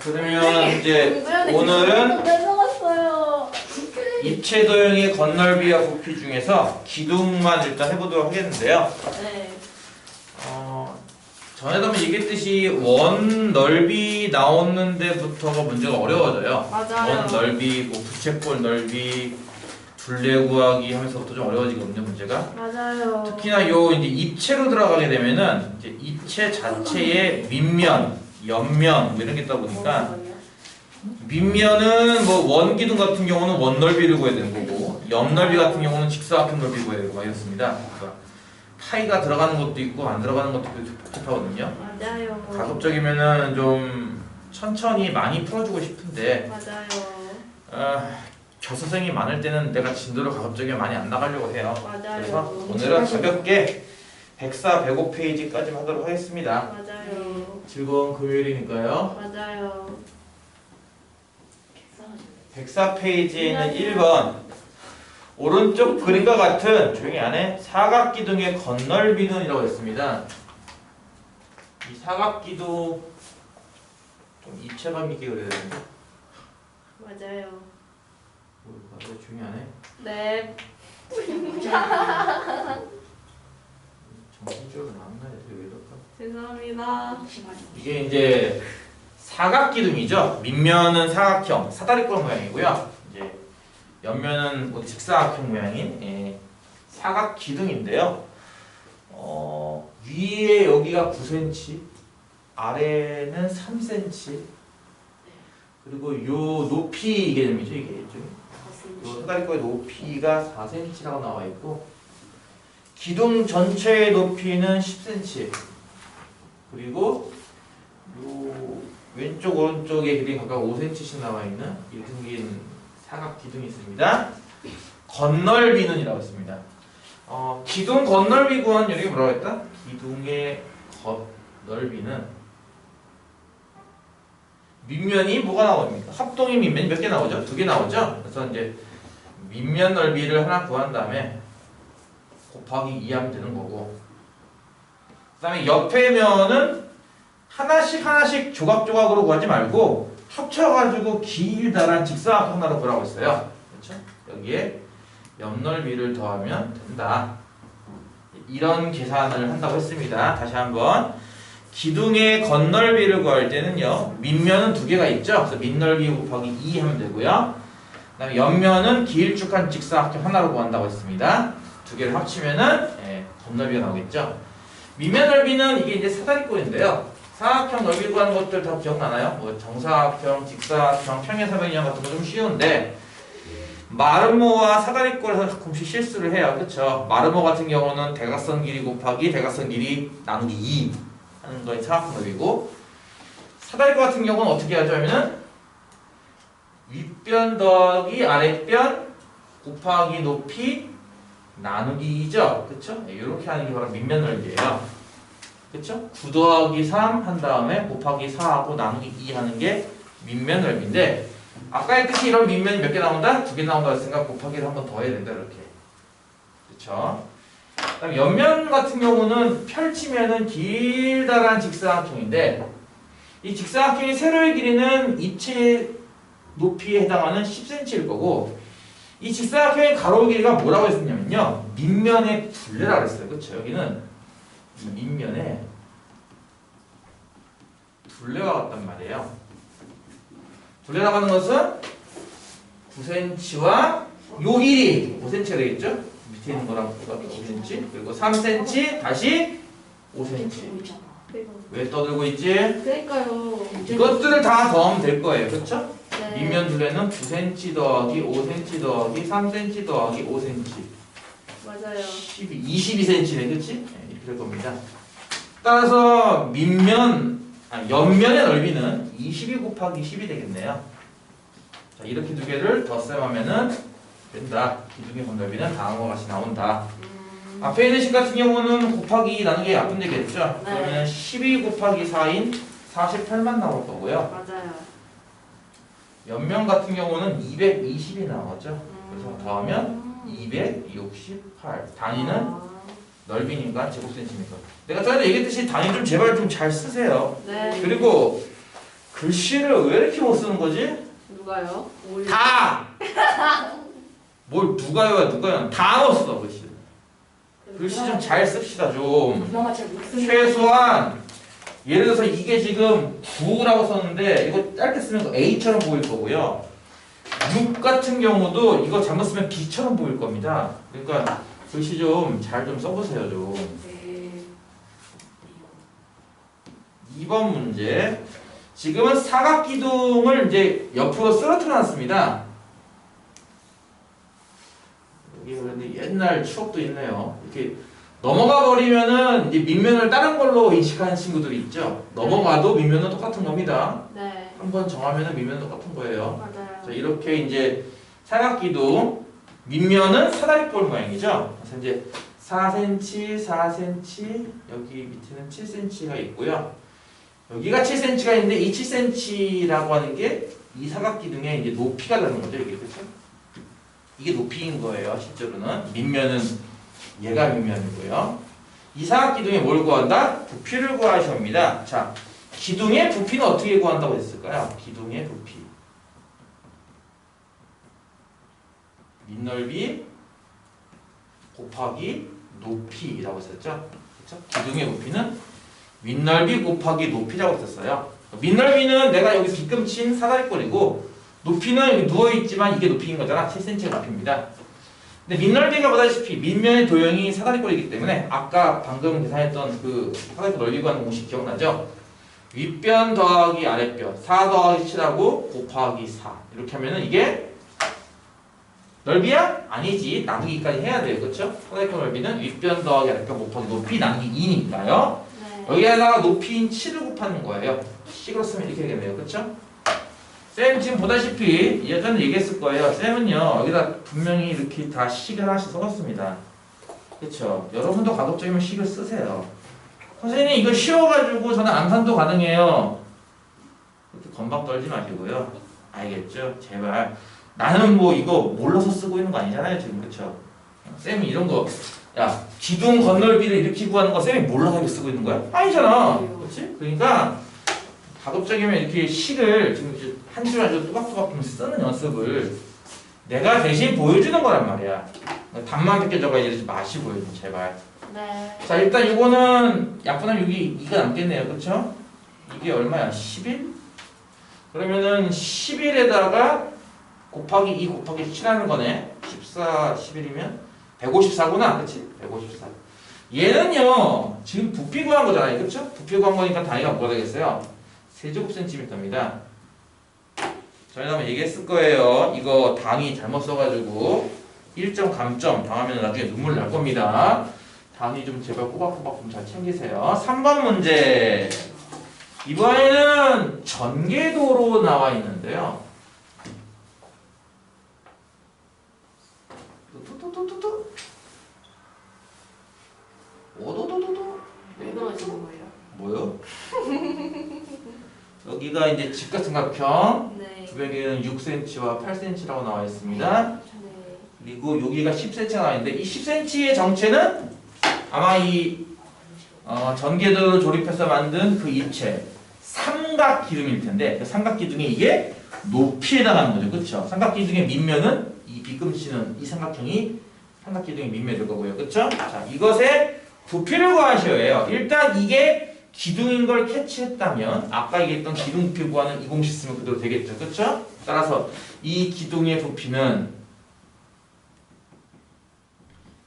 그러면 이제 오늘은 내려갔어요. 입체 도형의 건널비와 부피 중에서 기둥만 일단 해보도록 하겠는데요. 네. 전에도 한번 얘기했듯이 원 넓이 나오는 데부터가 문제가 어려워져요. 맞아요. 원 넓이, 뭐 부채꼴 넓이, 둘레 구하기 하면서부터 좀 어려워지거든요, 문제가. 맞아요. 특히나 요 이제 입체로 들어가게 되면은 이제 입체 자체의 밑면, 옆면 뭐 이런 게 있다 보니까 밑면은 뭐 원기둥 같은 경우는 원 넓이를 구해야 되는 거고 옆 넓이 같은 경우는 직사각형 넓이 구해야 되고 막 이렇습니다. 그러니까 파이가 들어가는 것도 있고 안 들어가는 것도 있고 복잡하거든요. 맞아요. 가급적이면은 좀 천천히 많이 풀어주고 싶은데 맞아요. 교수생이 많을 때는 내가 진도를 가급적이면 많이 안 나가려고 해요. 맞아요. 그래서 오늘은 가볍게 104, 105페이지까지 하도록 하겠습니다. 맞아요. 즐거운 금요일이니까요. 맞아요. 104페이지에는 1번 오른쪽 그림과 같은 조용히 안에 사각기둥의 건널비는이라고 했습니다. 이 사각기둥 좀 입체감 있게 그려야 되는데 맞아요. 왜 조용히 안 해? 네. 정신적으로 만나야 돼. 왜 이럴까? 죄송합니다. 이게 이제 사각기둥이죠. 밑면은 사각형, 사다리꼴 모양이고요. 이제 옆면은 뭐 직사각형 모양인 사각기둥인데요. 위에 여기가 9cm, 아래는 3cm. 그리고 요 높이 개념이죠. 이게 요 사다리꼴의 높이가 4cm라고 나와 있고 기둥 전체의 높이는 10cm. 그리고 요 왼쪽 오른쪽에 길이 각각 5cm씩 나와 있는 이렇게 생긴 사각 기둥이 있습니다. 건널비는이라고 했습니다. 기둥 건널비 구한 여기 뭐라고 했다? 기둥의 건널비는 밑면이 뭐가 나옵니까? 합동의 밑면이 몇 개 나오죠? 2개 나오죠? 그래서 이제 밑면 넓이를 하나 구한 다음에 곱하기 2 하면 되는 거고 그 다음에 옆에 면은 하나씩 조각조각으로 구하지 말고 합쳐가지고 길다란 직사각형으로 구하라고 했어요. 그렇죠? 여기에 옆 넓이를 더하면 된다. 이런 계산을 한다고 했습니다. 다시 한번 기둥의 건널비를 구할 때는요. 밑면은 2개가 있죠. 그래서 밑넓이 곱하기 2 하면 되고요. 그 다음에 옆면은 길쭉한 직사각형 하나로 구한다고 했습니다. 2개를 합치면은 건널비가 나오겠죠. 밑면 넓이는 이게 이제 사다리꼴인데요. 사각형 넓이 구하는 것들 다 기억나나요? 뭐 정사각형, 직사각형, 평행사변형 같은 거 좀 쉬운데 마르모와 사다리꼴에서 가끔씩 실수를 해요. 그렇죠? 마르모 같은 경우는 대각선 길이 곱하기 대각선 길이 나누기 2 하는 거에 사각형 넓이고 사다리꼴 같은 경우는 어떻게 하죠? 하면은 윗변 더하기 아랫변 곱하기 높이 나누기 2죠. 그렇죠? 이렇게 하는 게 바로 밑면 넓이에요. 그쵸? 9 더하기 3 한 다음에 곱하기 4하고 나누기 2 하는 게 밑면 넓이인데 아까 했듯이 이런 밑면이 몇 개 나온다? 2개 나온다 했으니까 곱하기를 한 번 더 해야 된다 이렇게. 그쵸? 그다음 옆면 같은 경우는 펼치면은 길다란 직사각형인데 이 직사각형의 세로의 길이는 입체 높이에 해당하는 10cm일 거고 이 직사각형의 가로의 길이가 뭐라고 했었냐면요 밑면의 둘레라고 했어요. 그쵸? 여기는 이 밑면에 둘레가 같단 말이에요. 둘레라고 하는 것은 9cm와 요 길이 5cm가 되겠죠? 밑에 있는 거랑 5cm 그리고 3cm 다시 5cm 왜 떠들고 있지? 그러니까요. 이것들을 다 더하면 될 거예요. 그렇죠? 네. 밑면 둘레는 9cm 더하기 5cm 더하기 3cm 더하기 5cm 맞아요. 22cm네. 그치? 네, 이렇게 될 겁니다. 따라서 옆면의 넓이는 22 곱하기 10이 되겠네요. 자, 이렇게 2개를 덧셈하면은 된다. 기둥의 건널비는 다음과 같이 나온다. 앞에 있는 식 같은 경우는 곱하기 나누기 약분 되겠죠? 네. 그러면 12 곱하기 4인 48만 나올 거고요. 맞아요. 옆면 같은 경우는 220이 나오죠. 그래서 더하면 268. 단위는 넓이니까 제곱센티미터. 내가 전에 얘기했듯이 단위 좀 제발 좀 잘 쓰세요. 네. 그리고 글씨를 왜 이렇게 못 쓰는 거지? 누가요? 다! 뭘 누가요? 다 넣었어 글씨. 글씨 좀 잘 씁시다 좀. 그나마 잘못 쓰는 최소한 예를 들어서 이게 지금 9라고 썼는데 이거 짧게 쓰면 A처럼 보일 거고요. 6 같은 경우도 이거 잘못 쓰면 B처럼 보일 겁니다. 그러니까 글씨 좀 잘 좀 써보세요 좀. 네. 2번 문제. 지금은 사각기둥을 이제 옆으로 쓰러뜨려 놨습니다. 여기 그런데 옛날 추억도 있네요. 이렇게 넘어가 버리면은 이제 밑면을 다른 걸로 인식하는 친구들이 있죠. 넘어가도 밑면은 똑같은 겁니다. 네. 한번 정하면은 밑면은 똑같은 거예요. 맞아요. 자, 이렇게 이제 사각기둥 밑면은 사다리꼴 모양이죠. 그래서 이제 4cm, 4cm, 여기 밑에는 7cm가 있고요. 여기가 7cm가 있는데 이 7cm라고 하는 게 이 사각기둥의 이제 높이가 되는 거죠. 이게 그렇죠? 이게 높이인 거예요. 실제로는 밑면은 얘가 밑면이고요. 이 사각기둥에 뭘 구한다? 부피를 구하셔야 합니다. 자, 기둥의 부피는 어떻게 구한다고 했을까요? 기둥의 부피. 밑넓이 곱하기 높이라고 했었죠. 그렇죠? 기둥의 부피는 밑넓이 곱하기 높이라고 했었어요. 밑넓이는 내가 여기 뒤꿈친 사다리꼴이고 높이는 누워있지만 이게 높이인 거잖아. 7cm가 높이입니다. 근데 밑넓이가 보다시피 밑면의 도형이 사다리꼴이기 때문에 아까 방금 계산했던 그 사다리꼴 넓이 구하는 공식 기억나죠? 윗변 더하기 아랫변 4 더하기 7하고 곱하기 4 이렇게 하면은 이게 넓이야? 아니지. 나누기까지 해야 돼요. 그렇죠? 사다리꼴 넓이는 윗변 더하기 아랫변 곱하기 높이 나누기 2니까요. 네. 여기에다가 높이인 7을 곱하는 거예요. 식으로 쓰면 이렇게 되겠네요. 그렇죠? 쌤 지금 보다시피 예전에 얘기했을 거예요. 쌤은요 여기다 분명히 이렇게 다 식을 하나씩 써놨습니다. 그렇죠? 여러분도 가급적이면 식을 쓰세요. 선생님 이거 쉬워가지고 저는 암산도 가능해요. 이렇게 건방 떨지 마시고요. 알겠죠? 제발. 나는 뭐 이거 몰라서 쓰고 있는 거 아니잖아요 지금. 그렇죠? 쌤이 이런 거 야 기둥 건널비를 이렇게 구하는 거 쌤이 몰라서 이렇게 쓰고 있는 거야? 아니잖아. 그렇지? 그러니까 가급적이면 이렇게 식을 지금 한 줄 한 줄 또박또박 쓰는 연습을 내가 대신 보여주는 거란 말이야. 답만 듣게 적어야 이러지 마시고요 좀 제발. 네. 자 일단 이거는 약분하면 여기 2가 남겠네요. 그렇죠? 이게 얼마야? 11? 그러면은 11에다가 곱하기 2 곱하기 7 하는 거네. 14, 11이면 154구나. 그치? 154. 얘는요 지금 부피 구한 거잖아요. 그렇죠? 부피 구한 거니까 단위가 뭐가 되겠어요? 세제곱센티미터입니다. 저희가 한번 얘기했을 거예요. 이거 단위 잘못 써가지고 1점 감점 당하면 나중에 눈물 날 겁니다. 단위 좀 제발 꼬박꼬박 좀 잘 챙기세요. 3번 문제. 이번에는 전개도로 나와 있는데요. 뚜뚜뚜뚜뚜. 오도도도도. 왜 그러시는 거예요? 뭐요? 여기가 이제 직각삼각형 네. 주변에는 6cm와 8cm라고 나와 있습니다. 네. 그리고 여기가 10cm가 나와 있는데 이 10cm의 정체는 아마 이 전개도를 조립해서 만든 그 입체 삼각기둥일 텐데 그 삼각기둥이 이게 높이에 해당하는 거죠. 그렇죠? 삼각기둥의 밑면은 이 뒤꿈치는 이 삼각기둥의 밑면일 거고요. 그렇죠? 자, 이것의 부피를 구하셔야 해요. 일단 이게 기둥인 걸 캐치했다면 아까 얘기했던 기둥 부피 구하는 이 공식 쓰면 그대로 되겠죠. 그렇죠? 따라서 이 기둥의 부피는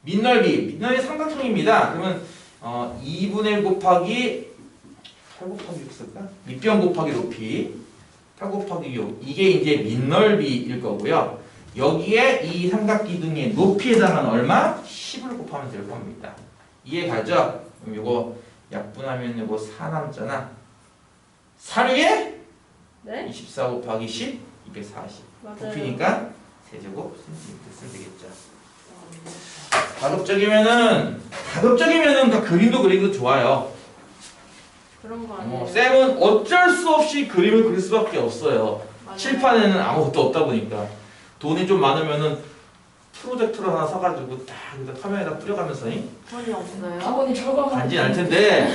밑넓이 삼각형입니다. 그러면 2분의 1 곱하기 8 곱하기 6 쓸까? 밑변 곱하기 높이 8 곱하기 6 이게 이제 밑넓이일 거고요. 여기에 이 삼각기둥의 높이에 해당하는 얼마? 10을 곱하면 될 겁니다. 이해 가죠? 그럼 요거 약분하면 요거 4 남잖아. 4류에 네? 24 곱하기 10, 240. 맞아요. 부피니까 세제곱 센티미터 쓰면 되겠죠. 가급적이면은 그러니까 그림도 그리기도 좋아요. 그런 거 아니에요? 쌤은 어쩔 수 없이 그림을 그릴 수밖에 없어요. 맞아요. 칠판에는 아무것도 없다 보니까 돈이 좀 많으면은 프로젝터로 하나 사가지고 딱 여기다 카메라에다 뿌려가면서 돈이 없어요. 아버님 저거 간지 날 텐데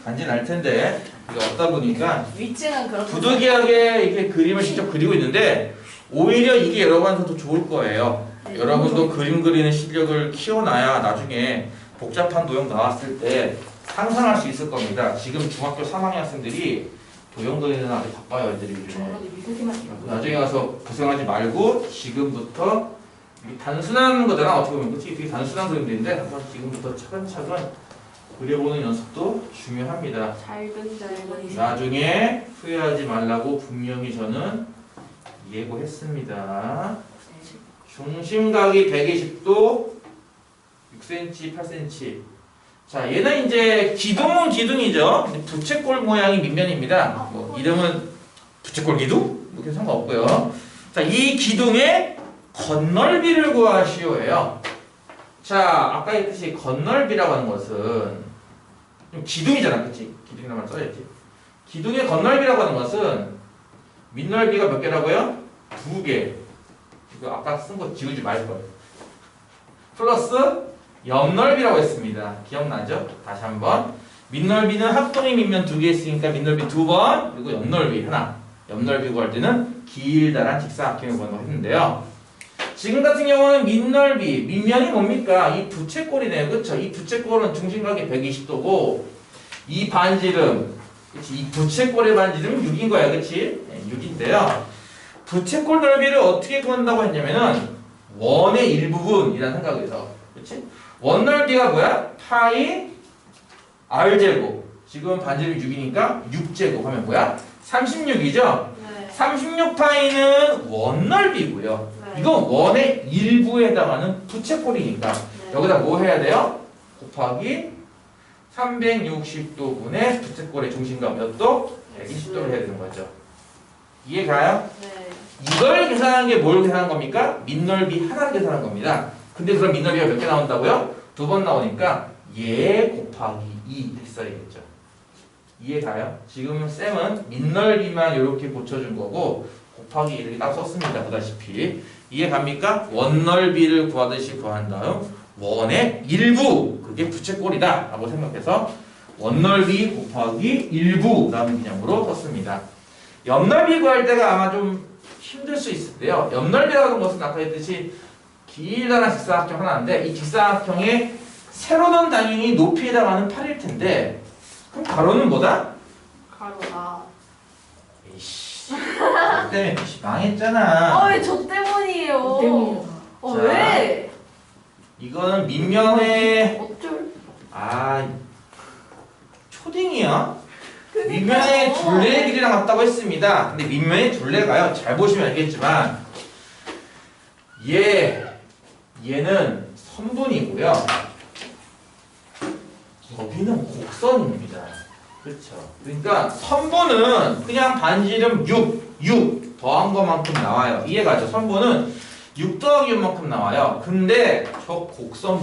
간지 날 텐데 이게 없다 보니까 위층은 그렇게. 부득이하게 이렇게 그림을 직접 그리고 있는데 오히려 이게 여러분한테 더 좋을 거예요. 네, 여러분도 그림 그리는 실력을 키워놔야 나중에 복잡한 도형 나왔을 때 상상할 수 있을 겁니다. 지금 중학교 3학년 학생들이 도형 그리는 아주 바빠요, 애들이 요즘에. 저번에 미세기만 찍었어. 나중에 가서 고생하지 말고 지금부터 이게 단순한 거잖아, 어떻게 보면. 그치? 되게 단순한 그림들인데 한번 지금부터 차근차근 그려보는 연습도 중요합니다. 잘근잘근. 나중에 후회하지 말라고 분명히 저는 예고했습니다. 중심각이 120도 6cm, 8cm. 자, 얘는 이제 기둥은 기둥이죠. 부채꼴 모양의 밑면입니다. 뭐 이름은 부채꼴 기둥? 뭐 상관없고요. 자, 이 기둥의 건널비를 구하시오예요. 자, 아까 했듯이 건널비라고 하는 것은 좀 기둥이잖아, 그치? 기둥이라만 써야지. 기둥의 건널비라고 하는 것은 밑넓이가 몇 개라고요? 2개. 이거 아까 쓴 거 지우지 말걸. 플러스 옆넓이라고 했습니다. 기억나죠? 다시 한번. 밑넓이는 합동의 밑면 2개 있으니까 밑넓이 2번, 그리고 옆넓이 하나. 옆넓이 구할 때는 길다란 직사각형을 구한다고 했는데요. 지금 같은 경우는 밑넓이, 밑면이 뭡니까? 이 부채꼴이네요. 그쵸? 이 부채꼴은 중심각이 120도고, 이 반지름, 그치? 이 부채꼴의 반지름은 6인 거야. 그치? 6인데요. 부채꼴 넓이를 어떻게 구한다고 했냐면은, 원의 일부분이라는 생각에서. 그치? 원 넓이가 뭐야? 파이 r제곱. 지금 반지름이 6이니까 6제곱 하면 뭐야? 36이죠? 네. 36파이는 원 넓이고요. 네. 이건 원의 일부에 해당하는 부채꼴이니까 네. 여기다 뭐 해야 돼요? 곱하기 360도분의 부채꼴의 중심각 몇 도? 120도를 해야 되는 거죠. 이해가요? 네. 이걸 계산한 게 뭘 계산한 겁니까? 밑넓이 하나를 계산한 겁니다. 근데 그럼 밑넓이가 몇 개 나온다고요? 2번 나오니까 얘 곱하기 2 했어야겠죠. 이해가요? 지금 쌤은 밑넓이만 이렇게 고쳐준 거고 곱하기 이렇게 딱 썼습니다. 보다시피 이해갑니까? 원넓이를 구하듯이 구한 다음 원의 일부, 그게 부채꼴이다 라고 생각해서 원넓이 곱하기 일부 라는 개념으로 썼습니다. 옆넓이 구할 때가 아마 좀 힘들 수 있을 때요. 옆넓이라고 하는 것은 아까 했듯이 길다란 직사각형 하나인데 이 직사각형의 세로는 당연히 높이에 해당하는 8일 텐데 그럼 가로는 뭐다? 가로다. 에이씨 너 때문에 망했잖아. 왜 저 때문이에요? 때문이야. 자. 왜? 이거는 밑면에 어쩔? 초딩이야? 밑면의 둘레의 길이랑 같다고 했습니다. 근데 밑면의 둘레가요, 잘 보시면 알겠지만 얘는 선분이고요. 여기는 곡선입니다. 그렇죠. 그러니까 선분은 그냥 반지름 6 더한 것만큼 나와요. 이해가죠? 선분은 6 더하기 6만큼 나와요. 근데 저 곡선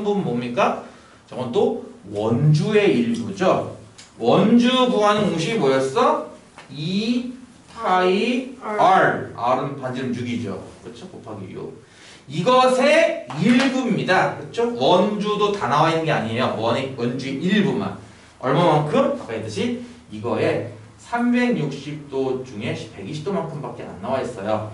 부분 뭡니까? 저건 또 원주의 일부죠. 원주 구하는 공식이 뭐였어? 2파이 r은 반지름 6이죠. 그렇죠? 곱하기 6. 이것의 일부입니다. 그렇죠? 원주도 다 나와 있는 게 아니에요. 원주의 일부만. 얼마만큼? 아까 했듯이 이거에 360도 중에 120도만큼밖에 안 나와 있어요.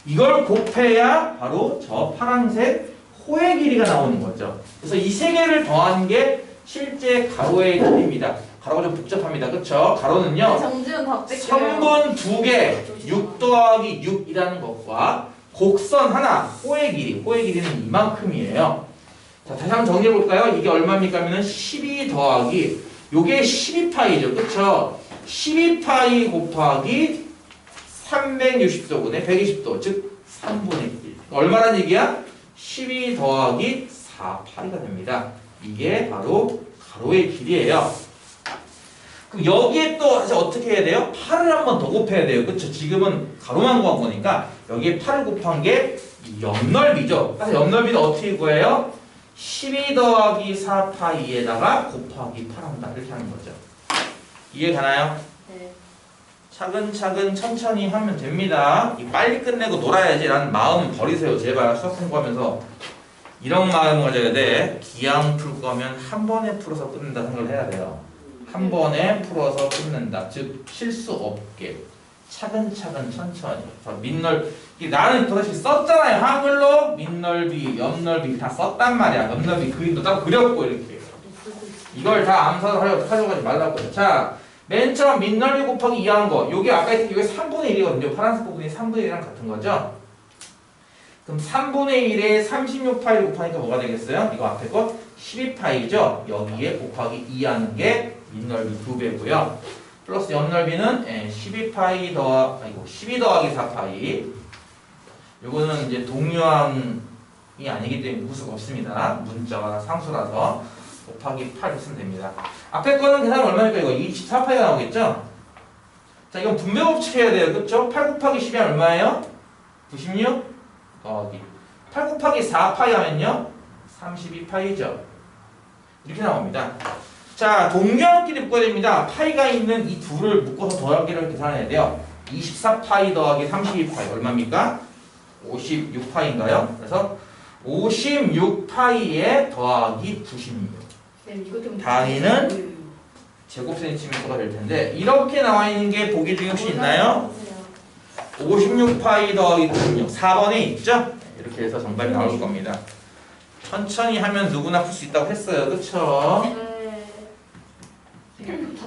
이걸 곱해야 바로 저 파란색 호의 길이가 나오는 거죠. 그래서 이 세 개를 더한 게 실제 가로의 길이입니다. 가로가 좀 복잡합니다. 그렇죠? 가로는요. 정지훈 답변. 선분 2개, 6 더하기 6이라는 것과 곡선 하나, 호의 길이는 이만큼이에요. 자, 다시 한번 정리해 볼까요? 이게 얼마입니까? 하면은 12 더하기, 요게 12파이죠. 그쵸? 12파이 곱하기 360도분의 120도, 즉 3분의 1. 얼마란 얘기야? 12 더하기 4파이가 됩니다. 이게 바로 가로의 길이에요. 그럼 여기에 또 어떻게 해야 돼요? 8을 한 번 더 곱해야 돼요. 그쵸? 지금은 가로만 구한 거니까 여기에 8을 곱한 게 옆넓이죠. 그래서 옆넓이는 어떻게 구해요? 12 더하기 4파이에다가 곱하기 8 한다. 이렇게 하는 거죠. 이해 가나요? 네. 차근차근 천천히 하면 됩니다. 이 빨리 끝내고 놀아야지 라는 마음 버리세요. 제발 수학 공부하면서 이런 마음 가져야 돼. 기왕 풀 거면 한 번에 풀어서 끝낸다 생각을 해야 돼요. 한 번에 풀어서 끝낸다. 즉 실수 없게 차근차근 천천히. 나는 도대체 썼잖아요. 한글로 밑넓이, 옆넓이 다 썼단 말이야. 옆넓이 그림도 딱 그렸고 이렇게. 이걸 다 암산을 하려고 말라고. 자, 맨 처음 밑넓이 곱하기 2한 거. 요게 아까 했던 게 3분의 1이거든요. 파란색 부분이 3분의 1이랑 같은 거죠. 그럼 3분의 1에 36파이를 곱하니까 뭐가 되겠어요? 이거 앞에 거 12파이죠. 여기에 곱하기 2하는 게 밑넓이 2배고요. 플러스 옆넓이는 12파이 아이고 12 더하기 4파이. 요거는 이제 동류항이 아니기 때문에 묶을 수가 없습니다. 문자가 상수라서 곱하기 8 했으면 됩니다. 앞에 거는 계산하면 얼마니까 이거 24파이가 나오겠죠? 자, 이건 분배 법칙 해야 돼요. 그쵸? 8 곱하기 12 하면 얼마예요? 96 더하기 8 곱하기 4파이 하면요? 32파이죠. 이렇게 나옵니다. 자, 동류항끼리 묶어야 됩니다. 파이가 있는 이 둘을 묶어서 더하기를 계산해야 돼요. 24파이 더하기 32파이 얼마입니까? 56파이인가요? 그래서 56파이에 더하기 96. 단위는 제곱센티미터가 될 텐데 이렇게 나와 있는 게 보기 중에 혹시 있나요? 56파이 더하기 96. 4번에 있죠? 이렇게 해서 정답이 나올 겁니다. 천천히 하면 누구나 풀 수 있다고 했어요. 그쵸?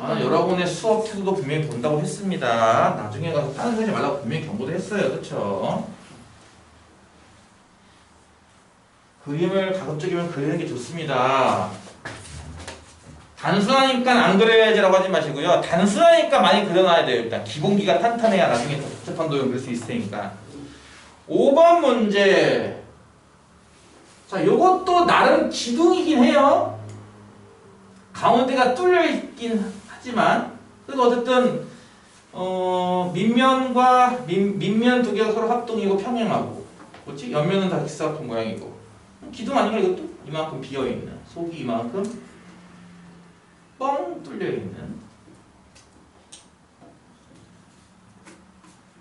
여러분의 수업 태도도 분명히 본다고 했습니다. 나중에 가서 다른 소리 하지 말라고 분명히 경고도 했어요. 그쵸? 그림을 가급적이면 그리는 게 좋습니다. 단순하니까 안 그려야지라고 하지 마시고요. 단순하니까 많이 그려놔야 돼요. 일단 기본기가 탄탄해야 나중에 더 복잡한 도형 그릴 수 있으니까. 5번 문제. 자, 요것도 나름 기둥이긴 해요. 가운데가 뚫려 있긴 하지만 그래도 어쨌든 밑면 두 개가 서로 합동이고 평행하고, 그렇지? 옆면은 다 직사각형 모양이고. 기둥 아닌가 이것도? 이만큼 비어 있는, 속이 이만큼 뻥 뚫려 있는.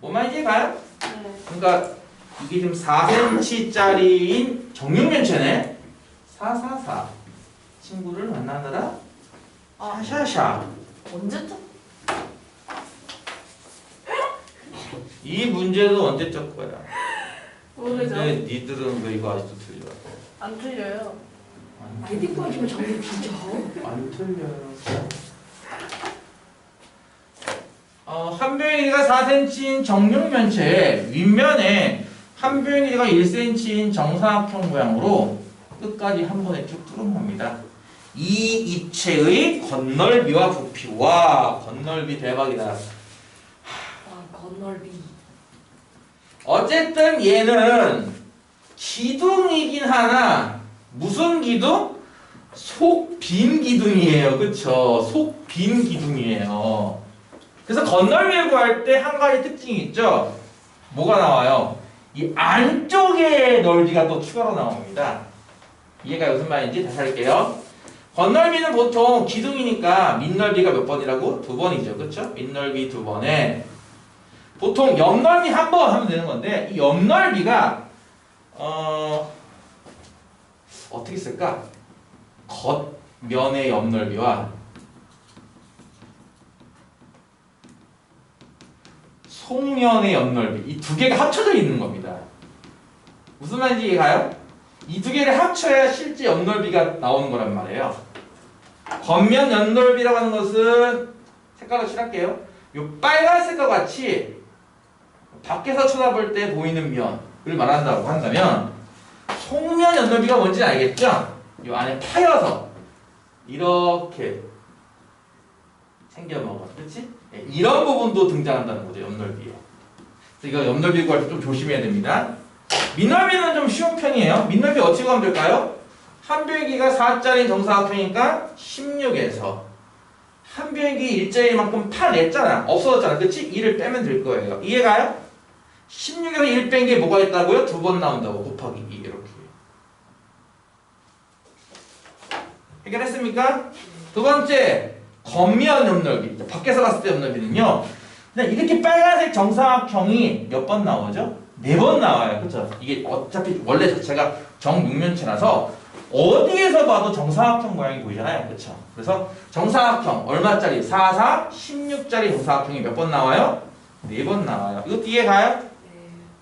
뭔 말인지 가요? 네. 그러니까 이게 지금 4cm짜리인 정육면체네. 444 친구를 만나느라 샤샤샤. 언제쯤? 이 문제도 언제적 거야? 모르죠. 근데 니들은 왜 이거 아직도 틀려? 안 틀려요. 아이디 빠지면 정말 진짜. 안 틀려요. 한 병의 길이가 4cm인 정육면체 윗면에 한 병의 길이가 1cm인 정사각형 모양으로 끝까지 한 번에 쭉 뚫은 겁니다. 이 입체의 건널비와 부피. 와, 건널비 대박이다. 아, 건널비. 어쨌든 얘는 기둥이긴 하나 무슨 기둥? 속 빈 기둥이에요. 그쵸? 속 빈 기둥이에요. 그래서 건널비를 구할 때 한 가지 특징이 있죠? 뭐가 나와요? 이 안쪽의 넓이가 또 추가로 나옵니다. 이해가 무슨 말인지 다시 할게요. 건널비는 보통 기둥이니까 밑넓이가 몇 번이라고? 2번이죠. 그쵸? 밑넓이 2번에 보통 옆넓이 한 번 하면 되는 건데 이 옆넓이가 어떻게 쓸까? 겉면의 옆넓이와 속면의 옆넓이 이 두 개가 합쳐져 있는 겁니다. 무슨 말인지 이해가요? 이 두 개를 합쳐야 실제 옆넓이가 나오는 거란 말이에요. 겉면 옆넓이라고 하는 것은 색깔로 칠할게요. 이 빨간색과 같이 밖에서 쳐다볼 때 보이는 면을 말한다고 한다면 속면 옆넓이가 뭔지 알겠죠? 이 안에 파여서 이렇게 생겨먹어. 그렇지? 이런 부분도 등장한다는 거죠. 옆넓이에. 그래서 이거 옆넓이 구할 때 좀 조심해야 됩니다. 밑넓이는 좀 쉬운 편이에요. 밑넓이 어떻게 구하면 될까요? 한 병기가 4짜리 정사각형이니까 16에서 한 병기 일자리만큼 8 냈잖아. 없어졌잖아. 그치? 2를 빼면 될 거예요. 이해가요? 16에서 1 뺀 게 뭐가 있다고요? 2번 나온다고. 곱하기 2 이렇게. 해결했습니까? 두 번째, 겉면 옆넓이. 밖에서 봤을 때 옆넓이는요. 근데 이렇게 빨간색 정사각형이 몇 번 나오죠? 4번 나와요. 그쵸? 이게 어차피 원래 자체가 정육면체라서 어디에서 봐도 정사각형 모양이 보이잖아요. 그쵸? 그래서 정사각형 얼마짜리? 4, 4, 16짜리 정사각형이 몇 번 나와요? 4번 나와요. 이것도 이해가요?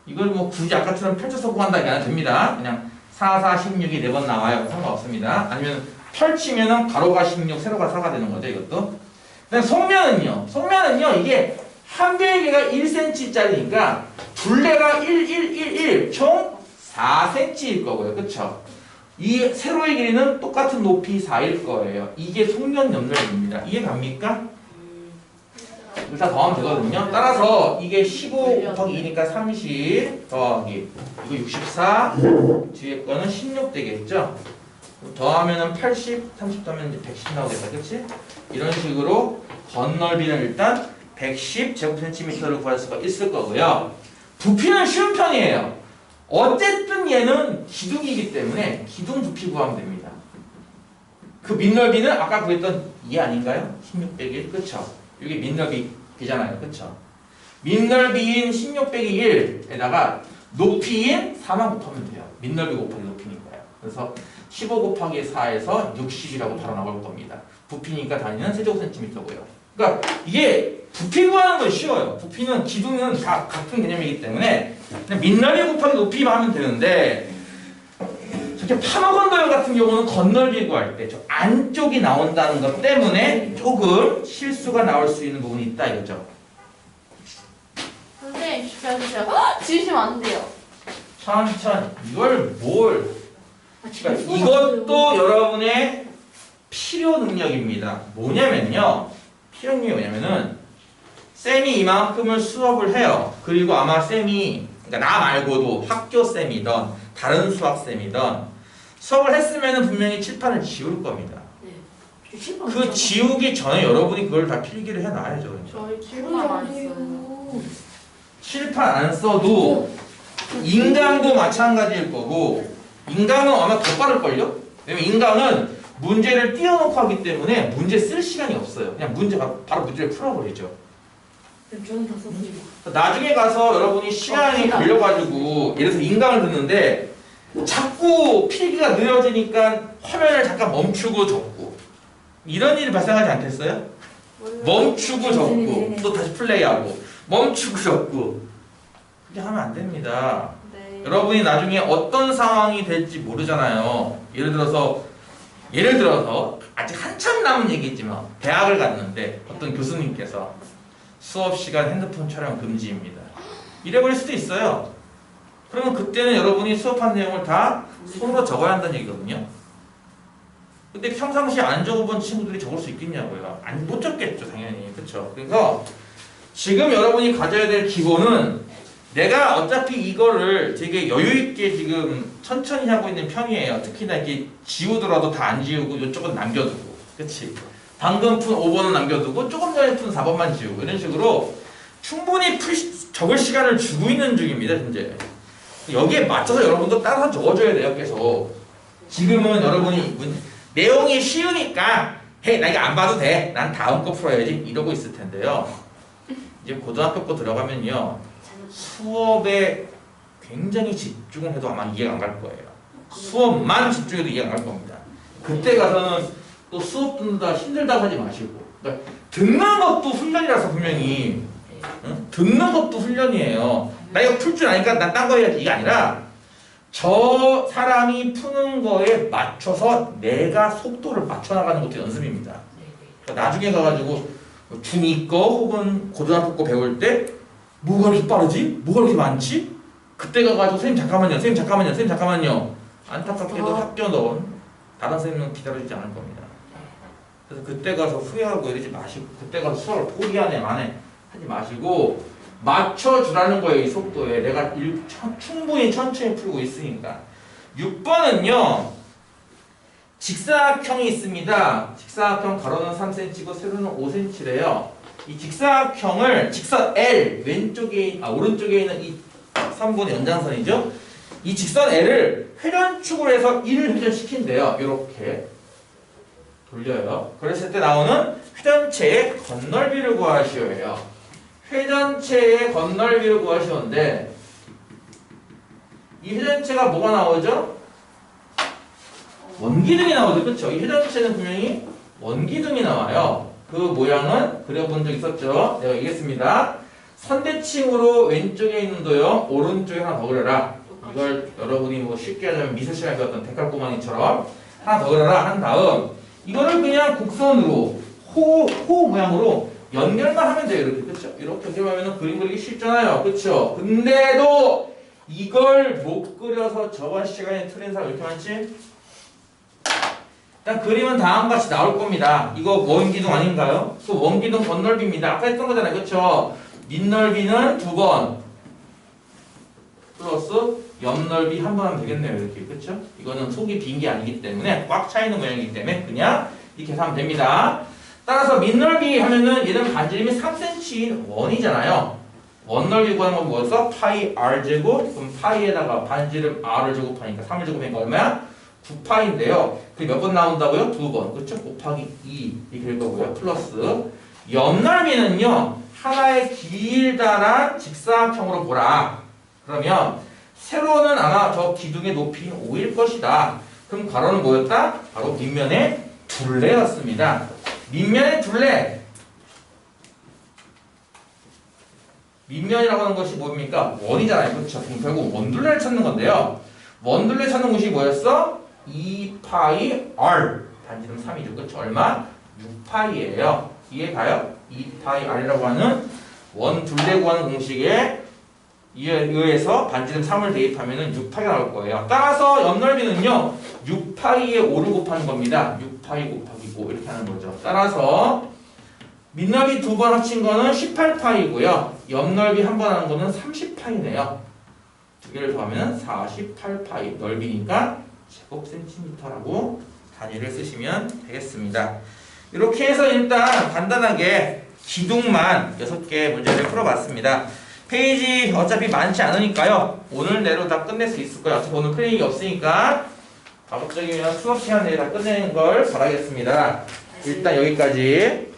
이걸 뭐 굳이 아까처럼 펼쳐서 구한다 이게 안 됩니다. 그냥 4, 4, 16이 4번 나와요. 상관없습니다. 아니면 펼치면은 가로가 16, 세로가 4가 되는 거죠. 이것도. 그다음 속면은요. 속면은요. 이게 한 개의 개가 1cm짜리니까 둘레가 1, 1, 1, 1, 총 4cm일 거고요. 그쵸? 이 세로의 길이는 똑같은 높이 4일 거예요. 이게 속면 옆면입니다. 이해 갑니까? 일단 더하면 되거든요. 따라서 이게 15 곱하기 2니까 30 더하기 이거 64 뒤에 거는 16 되겠죠? 더하면은 80, 30 더하면 이제 110 나오겠다. 그치? 이런 식으로 건널비는 일단 110 제곱센티미터를 구할 수가 있을 거고요. 부피는 쉬운 편이에요. 어쨌든 얘는 기둥이기 때문에 기둥 부피 구하면 됩니다. 그 밑넓이는 아까 구했던 2 아닌가요? 16 빼기 1, 그쵸? 이게 밑넓이잖아요. 그쵸? 밑넓이인 16 빼기 1에다가 높이인 4만 곱하면 돼요. 밑넓이 곱하기 높이니까요. 그래서 15 곱하기 4에서 60이라고 바로 나올 겁니다. 부피니까 단위는 세제곱센티미터고요. 그러니까 이게 부피 구하는 건 쉬워요. 부피는 기둥은 다 같은 개념이기 때문에 그냥 밑넓이 곱하기 높이만 하면 되는데 저렇게 파먹은 도형 같은 경우는 건널비 구할 때 저 안쪽이 나온다는 것 때문에 조금 실수가 나올 수 있는 부분이 있다 이거죠. 선생님 시켜주세요. 지우시면 안 돼요. 천천히 이걸 뭘 그러니까 이것도 여러분의 필요 능력입니다. 뭐냐면요. 필요 능력이 뭐냐면은 쌤이 이만큼을 수업을 해요. 그리고 아마 쌤이 그러니까 나 말고도 학교 쌤이던 다른 수학 쌤이던 수업을 했으면은 분명히 칠판을 지울 겁니다. 그 지우기 전에 여러분이 그걸 다 필기를 해놔야죠. 저희 칠판 안 써요. 칠판 안 써도 인강도 마찬가지일 거고 인강은 아마 더 빠를걸요? 왜냐면 인강은 문제를 띄워놓고 하기 때문에 문제 쓸 시간이 없어요. 그냥 바로 문제를 풀어버리죠. 저는 다 썼어요. 나중에 가서 여러분이 시간이 걸려가지고 예를 들어서 인강을 듣는데 자꾸 필기가 느려지니까 화면을 잠깐 멈추고 적고 이런 일이 발생하지 않겠어요? 멈추고 적고 또 다시 플레이하고 멈추고 적고 그렇게 하면 안 됩니다. 네. 여러분이 나중에 어떤 상황이 될지 모르잖아요. 예를 들어서 아직 한참 남은 얘기지만 대학을 갔는데 어떤 교수님께서 수업 시간 핸드폰 촬영 금지입니다. 이래버릴 수도 있어요. 그러면 그때는 여러분이 수업한 내용을 다 손으로 적어야 한다는 얘기거든요. 근데 평상시에 안 적어본 친구들이 적을 수 있겠냐고요. 못 적겠죠, 당연히. 그렇죠? 그래서 지금 여러분이 가져야 될 기본은 내가 어차피 이거를 되게 여유있게 지금 천천히 하고 있는 편이에요. 특히나 이렇게 지우더라도 다 안 지우고 이쪽은 남겨두고. 그치? 방금 푼 5번은 남겨두고 조금 전에 푼 4번만 지우고 이런 식으로 충분히 적을 시간을 주고 있는 중입니다. 현재. 여기에 맞춰서 여러분도 따라서 적어줘야 돼요. 계속. 지금은 여러분이 내용이 쉬우니까 헤이 나 이거 안 봐도 돼. 난 다음 거 풀어야지. 이러고 있을 텐데요. 이제 고등학교 거 들어가면요. 수업에 굉장히 집중을 해도 아마 이해가 안 갈 거예요. 수업만 집중해도 이해가 안 갈 겁니다. 그때 가서는 또 수업 듣는다 힘들다고 하지 마시고 그러니까 듣는 것도 훈련이라서 분명히 듣는 것도 훈련이에요. 나 이거 풀 줄 아니까 난 딴 거 해야지 이게 아니라 저 사람이 푸는 거에 맞춰서 내가 속도를 맞춰나가는 것도 연습입니다. 그러니까 나중에 가가지고 중2 거 혹은 고등학교 거 배울 때 뭐가 이렇게 빠르지? 뭐가 이렇게 많지? 그때 가가지고 선생님 잠깐만요 안타깝게도 학교 넣은 다른 선생님은 기다려주지 않을 겁니다. 그래서 그때 가서 후회하고 이러지 마시고 그때 가서 수업을 포기하네 만에 하지 마시고 맞춰주라는 거예요. 이 속도에 내가 충분히 천천히 풀고 있으니까. 6번은요 직사각형이 있습니다. 직사각형 가로는 3cm고 세로는 5cm래요. 이 직사각형을 직선 L 오른쪽에 있는 이 3번의 연장선이죠. 이 직선 L을 회전축으로 해서 1을 회전시킨대요. 이렇게 돌려요. 그랬을 때 나오는 회전체의 건널비를 구하시오예요. 회전체의 건널비를 구하시는데 이 회전체가 뭐가 나오죠? 원기둥이 나오죠. 그렇죠? 이 회전체는 분명히 원기둥이 나와요. 그 모양은 그려본 적 있었죠? 내가 얘기했습니다. 선대칭으로 왼쪽에 있는 도형 오른쪽에 하나 더 그려라. 이걸 여러분이 뭐 쉽게 하자면 미술 시간에 배웠던 데칼코마니처럼 하나 더 그려라 한 다음 이거를 그냥 곡선으로 호 모양으로 연결만 하면 돼요. 이렇게. 그렇죠? 이렇게 연결하면 그림 그리기 쉽잖아요. 그렇죠? 근데도 이걸 못 그려서 저번 시간에 틀린 사람 왜 이렇게 많지? 일단 그림은 다음과 같이 나올 겁니다. 이거 원기둥 아닌가요? 그 원기둥 건널비입니다. 아까 했던 거잖아요. 그렇죠? 밑넓이는 2번 플러스 옆넓이 한 번 하면 되겠네요. 이렇게. 그렇죠? 이거는 속이 빈 게 아니기 때문에 꽉 차 있는 모양이기 때문에 그냥 이렇게 하면 됩니다. 따라서 밑넓이 하면은 얘는 반지름이 3cm인 원이잖아요. 원넓이 구하는 건 뭐였어? 파이 r 제곱. 그럼 파이에다가 반지름 r을 제곱하니까 3을 제곱하니까 얼마야? 9파인데요. 그게 몇 번 나온다고요? 2번. 그렇죠? 곱하기 2 이렇게 될 거고요. 플러스 옆넓이는요. 하나의 길다란 직사각형으로 보라. 그러면 세로는 아마 저 기둥의 높이인 5일 것이다. 그럼 괄호는 뭐였다? 바로 밑면의 둘레였습니다. 밑면의 둘레. 밑면이라고 하는 것이 뭡니까? 원이잖아요. 그렇죠? 그럼 결국 원둘레를 찾는 건데요. 원둘레 찾는 곳이 뭐였어? 2파이 r. 반지름 3이죠. 그렇죠? 얼마? 6파이예요. 이해 가요? 2파이 r이라고 하는 원둘레 구하는 공식에 의해서 반지름 3을 대입하면 6파이가 나올 거예요. 따라서 옆넓이는요. 6파이에 5를 곱하는 겁니다. 6파이 곱하기 5 이렇게 하는 거죠. 따라서 밑넓이 2번 합친 거는 18파이고요. 옆넓이 한 번 하는 거는 30파이네요. 두 개를 더하면 48파이. 넓이니까 제곱센티미터라고 단위를 쓰시면 되겠습니다. 이렇게 해서 일단 간단하게 기둥만 6개 문제를 풀어봤습니다. 페이지 어차피 많지 않으니까요. 오늘 내로 다 끝낼 수 있을 거예요. 어차피 오늘 클리닉이 없으니까 가급적이면 수업 시간 내에 다 끝내는 걸 바라겠습니다. 일단 여기까지.